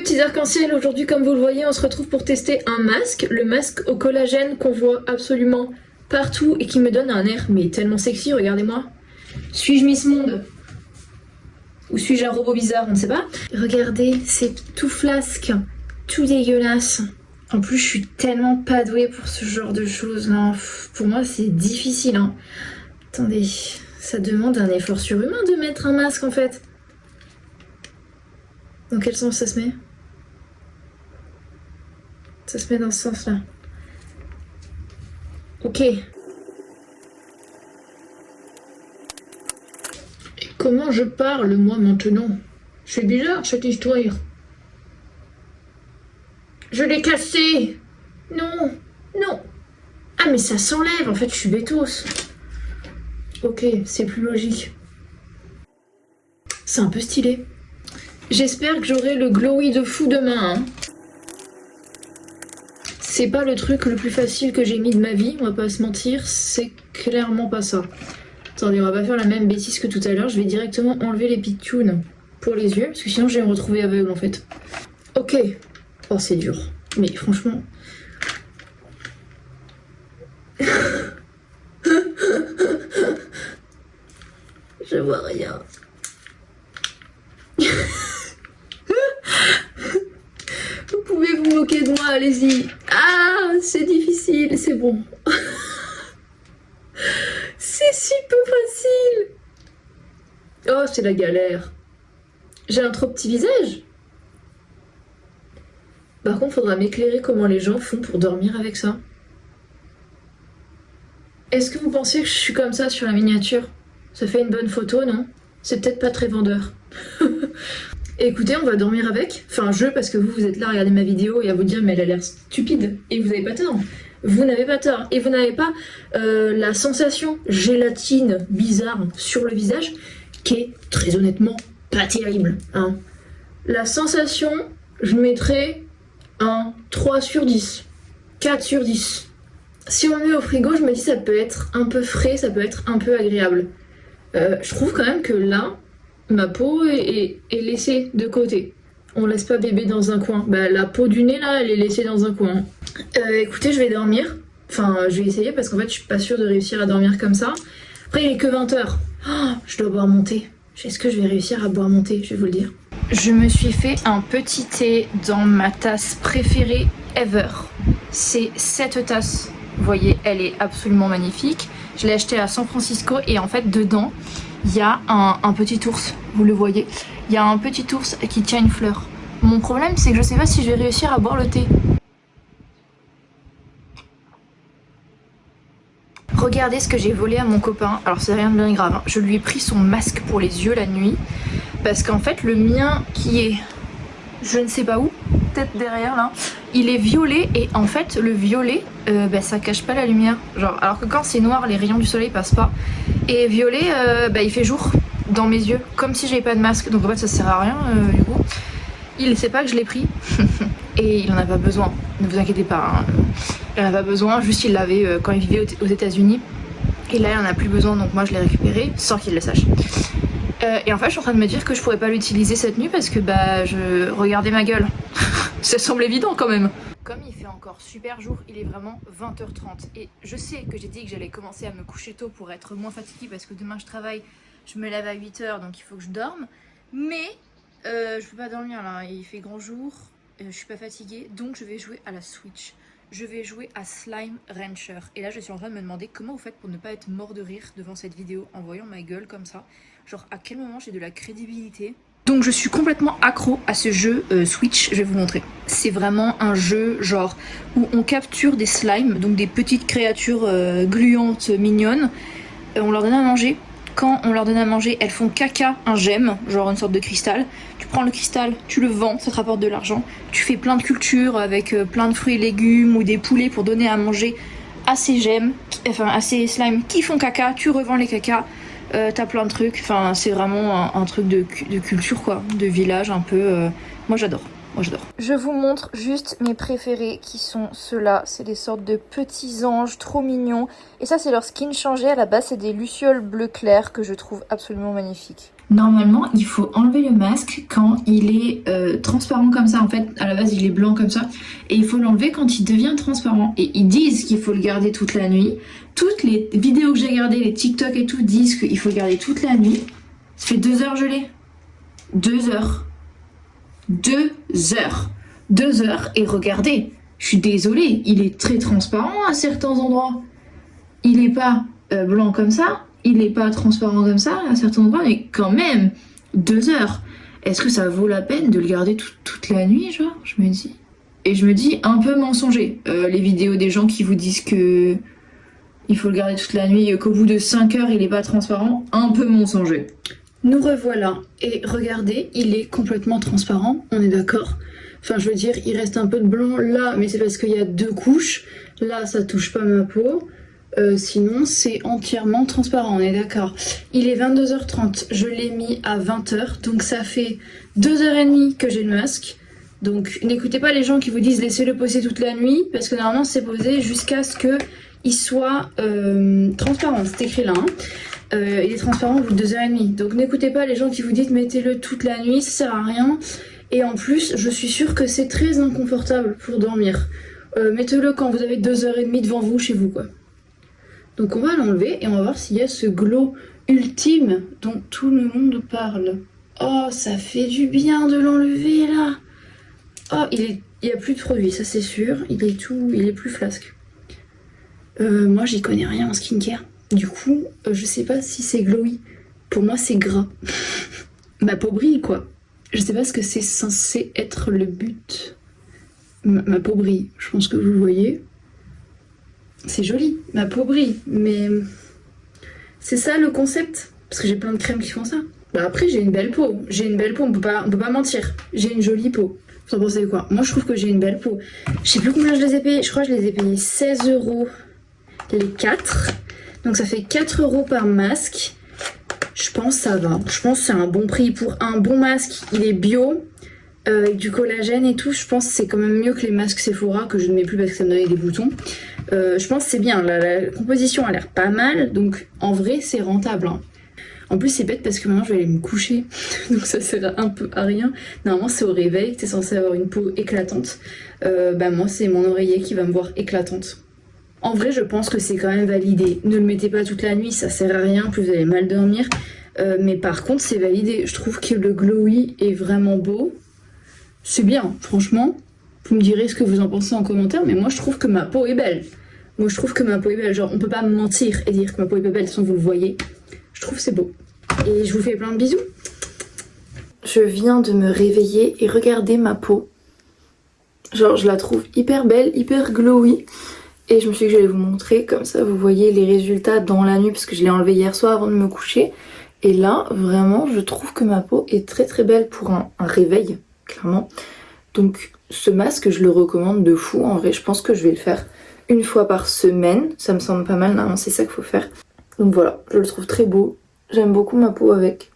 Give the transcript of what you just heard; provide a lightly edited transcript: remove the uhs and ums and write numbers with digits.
petits arcs-en-ciel, aujourd'hui comme vous le voyez on se retrouve pour tester un masque, le masque au collagène qu'on voit absolument partout et qui me donne un air mais tellement sexy, regardez-moi. Suis-je Miss Monde? Ou suis-je un robot bizarre, on ne sait pas. Regardez, c'est tout flasque, tout dégueulasse. En plus je suis tellement pas douée pour ce genre de choses là, pour moi c'est difficile hein. Attendez, ça demande un effort surhumain de mettre un masque en fait. Dans quel sens ça se met? Ça se met dans ce sens-là. Ok. Et comment je parle, moi, maintenant? C'est bizarre, cette histoire. Je l'ai cassé! Non! Non! Ah, mais ça s'enlève, en fait, je suis bétos. Ok, c'est plus logique. C'est un peu stylé. J'espère que j'aurai le glowy de fou demain. Hein. C'est pas le truc le plus facile que j'ai mis de ma vie, on va pas se mentir, c'est clairement pas ça. Attendez, on va pas faire la même bêtise que tout à l'heure, je vais directement enlever les pitchounes pour les yeux, parce que sinon je vais me retrouver aveugle en fait. Ok. Oh, c'est dur. Mais franchement... je vois rien. Vous pouvez vous moquer de moi, allez-y. Ah, c'est difficile, c'est bon. C'est super facile. Oh, c'est la galère. J'ai un trop petit visage. Par contre, faudra m'éclairer comment les gens font pour dormir avec ça. Est-ce que vous pensez que je suis comme ça sur la miniature? Ça fait une bonne photo, non? C'est peut-être pas très vendeur. Écoutez, on va dormir avec. Enfin, parce que vous êtes là à regarder ma vidéo et à vous dire mais elle a l'air stupide. Et vous n'avez pas tort. Vous n'avez pas tort. Et vous n'avez pas la sensation gélatine bizarre sur le visage qui est très honnêtement pas terrible. Hein. La sensation, je mettrais un 3 sur 10. 4 sur 10. Si on le met au frigo, je me dis ça peut être un peu frais, ça peut être un peu agréable. Je trouve quand même que là, ma peau est laissée de côté. On laisse pas bébé dans un coin. Bah, la peau du nez là, elle est laissée dans un coin. Écoutez, je vais dormir. Enfin, je vais essayer parce qu'en fait, je suis pas sûre de réussir à dormir comme ça. Après, il est que 20h. Oh, je dois boire mon thé. Est-ce que je vais réussir à boire mon thé? Je vais vous le dire. Je me suis fait un petit thé dans ma tasse préférée ever. C'est cette tasse. Vous voyez, elle est absolument magnifique. Je l'ai achetée à San Francisco et en fait, dedans, il y a un petit ours, vous le voyez. Il y a un petit ours qui tient une fleur. Mon problème, c'est que je sais pas si je vais réussir à boire le thé. Regardez ce que j'ai volé à mon copain. Alors, c'est rien de bien grave. Hein. Je lui ai pris son masque pour les yeux la nuit. Parce qu'en fait, le mien qui est... je ne sais pas où, peut-être derrière là, il est violet et en fait le violet ça cache pas la lumière, genre alors que quand c'est noir les rayons du soleil passent pas et violet il fait jour dans mes yeux comme si j'avais pas de masque donc en fait ça sert à rien du coup. Il sait pas que je l'ai pris et il en a pas besoin, ne vous inquiétez pas, hein. Il en a pas besoin, juste il l'avait quand il vivait aux États-Unis et là il en a plus besoin donc moi je l'ai récupéré sans qu'il le sache. Et en fait je suis en train de me dire que je pourrais pas l'utiliser cette nuit parce que je regardais ma gueule. Ça semble évident quand même. Comme il fait encore super jour, il est vraiment 20h30 et je sais que j'ai dit que j'allais commencer à me coucher tôt pour être moins fatiguée parce que demain je travaille, je me lève à 8h donc il faut que je dorme. Mais je peux pas dormir là, il fait grand jour, je suis pas fatiguée donc je vais jouer à la Switch. Je vais jouer à Slime Rancher. Et là je suis en train de me demander comment vous faites pour ne pas être mort de rire devant cette vidéo en voyant ma gueule comme ça. Genre à quel moment j'ai de la crédibilité. Donc je suis complètement accro à ce jeu Switch, je vais vous montrer. C'est vraiment un jeu genre où on capture des slimes, donc des petites créatures gluantes, mignonnes. On leur donne à manger. Quand on leur donne à manger, elles font caca un gemme, genre une sorte de cristal. Tu prends le cristal, tu le vends, ça te rapporte de l'argent. Tu fais plein de cultures avec plein de fruits et légumes ou des poulets pour donner à manger à ces gemmes, enfin à ces slimes qui font caca, tu revends les cacas. T'as plein de trucs, enfin c'est vraiment un truc de culture quoi, de village un peu, moi j'adore. Moi j'adore. Je vous montre juste mes préférés qui sont ceux-là. C'est des sortes de petits anges trop mignons. Et ça c'est leur skin changé. À la base c'est des lucioles bleu clair que je trouve absolument magnifiques. Normalement, il faut enlever le masque quand il est transparent comme ça. En fait, à la base, il est blanc comme ça. Et il faut l'enlever quand il devient transparent. Et ils disent qu'il faut le garder toute la nuit. Toutes les vidéos que j'ai regardées, les TikTok et tout, disent qu'il faut le garder toute la nuit. Ça fait 2 heures je l'ai. 2 heures. 2 heures. 2 heures. Et regardez, je suis désolée, il est très transparent à certains endroits. Il n'est pas blanc comme ça. Il n'est pas transparent comme ça à certains endroits, mais quand même, 2 heures. Est-ce que ça vaut la peine de le garder toute la nuit, genre? Je me dis. Et je me dis un peu mensonger. Les vidéos des gens qui vous disent que il faut le garder toute la nuit, qu'au bout de 5 heures, il n'est pas transparent, un peu mensonger. Nous revoilà. Et regardez, il est complètement transparent, on est d'accord? Enfin, je veux dire, il reste un peu de blanc là, mais c'est parce qu'il y a 2 couches. Là, ça touche pas ma peau. Sinon c'est entièrement transparent, on est d'accord. Il est 22h30, je l'ai mis à 20h, donc ça fait 2h30 que j'ai le masque. Donc n'écoutez pas les gens qui vous disent laissez-le poser toute la nuit, parce que normalement c'est posé jusqu'à ce qu'il soit transparent, c'est écrit là. Il est transparent au bout de 2h30, donc n'écoutez pas les gens qui vous disent mettez-le toute la nuit, ça sert à rien. Et en plus je suis sûre que c'est très inconfortable pour dormir. Mettez-le quand vous avez 2h30 devant vous chez vous quoi. Donc on va l'enlever et on va voir s'il y a ce glow ultime dont tout le monde parle. Oh, ça fait du bien de l'enlever là. Oh, il y a plus de produit, ça c'est sûr. Il est plus flasque. Moi j'y connais rien en skincare. Du coup, je sais pas si c'est glowy. Pour moi c'est gras. Ma peau brille quoi. Je sais pas ce que c'est censé être le but. Ma peau brille, je pense que vous voyez. C'est joli, ma peau brille, mais c'est ça le concept. Parce que j'ai plein de crèmes qui font ça. Bah après j'ai une belle peau, on peut pas mentir. J'ai une jolie peau. Vous en pensez quoi? Moi je trouve que j'ai une belle peau. Je sais plus combien je les ai payés, je crois que je les ai payés 16 € les 4. Donc ça fait 4 € par masque. Je pense ça va, je pense que c'est un bon prix pour un bon masque. Il est bio, avec du collagène et tout. Je pense que c'est quand même mieux que les masques Sephora que je ne mets plus parce que ça me donnait des boutons. Je pense que c'est bien, la composition a l'air pas mal, donc en vrai c'est rentable. Hein. En plus c'est bête parce que maintenant je vais aller me coucher, donc ça sert un peu à rien. Normalement c'est au réveil que t'es censé avoir une peau éclatante. Bah moi c'est mon oreiller qui va me voir éclatante. En vrai je pense que c'est quand même validé. Ne le mettez pas toute la nuit, ça sert à rien, plus vous allez mal dormir. Mais par contre c'est validé, je trouve que le glowy est vraiment beau. C'est bien, franchement. Vous me direz ce que vous en pensez en commentaire, mais moi je trouve que ma peau est belle. Moi je trouve que ma peau est belle, genre on peut pas me mentir et dire que ma peau est pas belle sans vous le voyez. Je trouve que c'est beau. Et je vous fais plein de bisous. Je viens de me réveiller et regardez ma peau. Genre je la trouve hyper belle, hyper glowy. Et je me suis dit que j'allais vous montrer, comme ça vous voyez les résultats dans la nuit, parce que je l'ai enlevé hier soir avant de me coucher. Et là, vraiment, je trouve que ma peau est très très belle pour un réveil, clairement. Donc ce masque, je le recommande de fou. En vrai, je pense que je vais le faire une fois par semaine. Ça me semble pas mal, normalement c'est ça qu'il faut faire. Donc voilà, je le trouve très beau. J'aime beaucoup ma peau avec.